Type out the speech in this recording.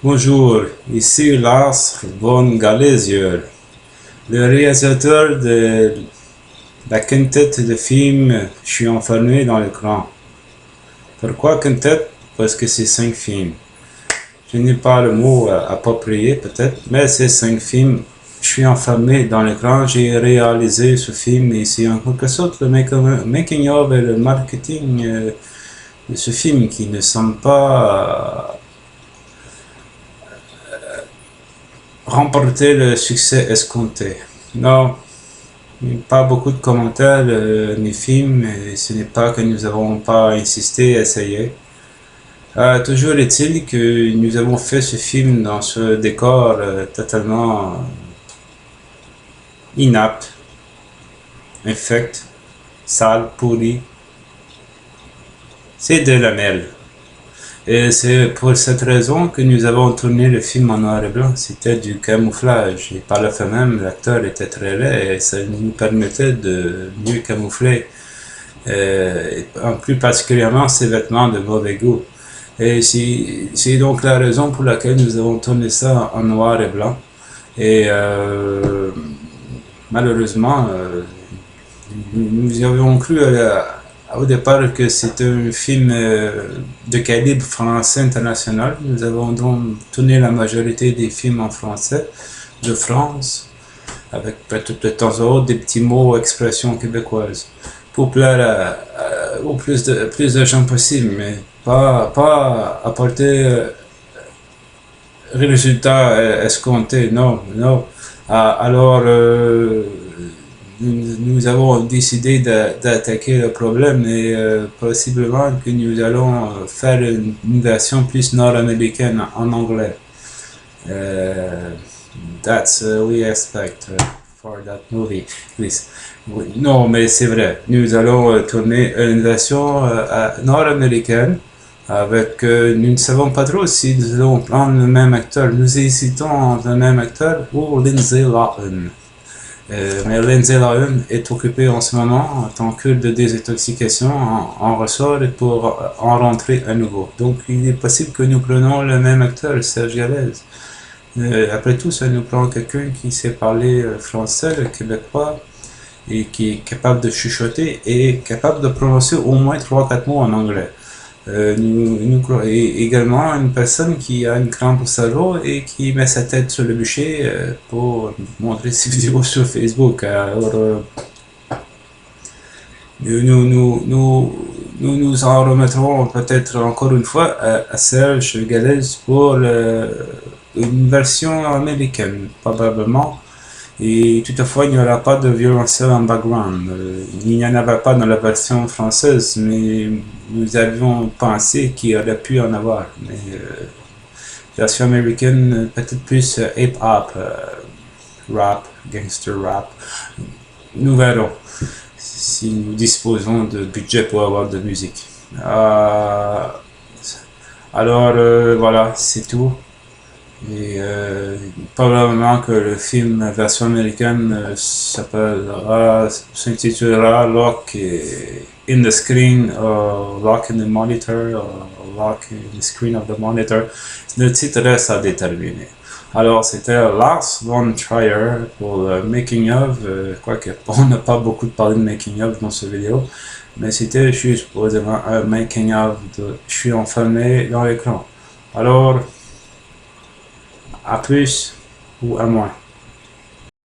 Bonjour, ici Lars von Galesier, le réalisateur de la quintette de films Je suis enfermé dans l'écran. Pourquoi quintette? Parce que c'est 5 films. Je n'ai pas le mot approprié peut-être, mais c'est 5 films. Je suis enfermé dans l'écran, j'ai réalisé ce film et c'est en quelque sorte le making of et le marketing de ce film qui ne semble pas remporter le succès escompté. Non, pas beaucoup de commentaires mes films, et ce n'est pas que nous n'avons pas insisté et essayé. Toujours est-il que nous avons fait ce film dans ce décor totalement inapte, infect, sale, pourri. C'est de la merde. Et c'est pour cette raison que nous avons tourné le film en noir et blanc. C'était du camouflage. Et par le fait même, l'acteur était très laid et ça nous permettait de mieux camoufler. En plus particulièrement ses vêtements de mauvais goût. Et c'est donc la raison pour laquelle nous avons tourné ça en noir et blanc. Et malheureusement, nous avions cru au départ que c'était un film de calibre français international. Nous avons donc tourné la majorité des films en français de France, avec peut-être de temps en temps des petits mots, expressions québécoises, pour plaire au plus de gens possible, mais pas apporter résultat escompté, non. Alors, nous avons décidé d'attaquer le problème et possiblement que nous allons faire une version plus nord-américaine en anglais. That's we expect for that movie. Please. Non, mais c'est vrai. Nous allons tourner une version nord-américaine avec, nous ne savons pas trop si nous allons prendre le même acteur. Nous hésitons entre le même acteur ou Lindsay Lohan. Mais Lindsay Lohan est occupé en ce moment en tant que de désintoxication en ressort pour en rentrer à nouveau. Donc il est possible que nous prenions le même acteur, Serge Gallez. Après tout, ça nous prend quelqu'un qui sait parler français, le québécois, et qui est capable de chuchoter et capable de prononcer au moins 3-4 mots en anglais. Et également une personne qui a une crampe au cerveau et qui met sa tête sur le bûcher pour montrer ses vidéos sur Facebook. Alors, nous en remettrons peut-être encore une fois à Serge Gallez pour une version américaine, probablement. Et toutefois, il n'y aura pas de violoncelle en background. Il n'y en avait pas dans la version française, mais nous avions pensé qu'il y aurait pu en avoir. Mais version américaine, peut-être plus hip-hop, rap, gangster rap. Nous verrons si nous disposons de budget pour avoir de musique. Alors, voilà, c'est tout. Et probablement que le film version américaine s'intitulera Lock in the Screen, Lock in the Monitor, Lock in the Screen of the Monitor. Le titre reste à déterminer. Alors c'était Lars von Trier pour le Making of, quoique on n'a pas beaucoup parlé de Making of dans cette vidéo, mais c'était juste pour dire un Making of de Je suis enfermé dans l'écran. Alors, à plus ou à moins.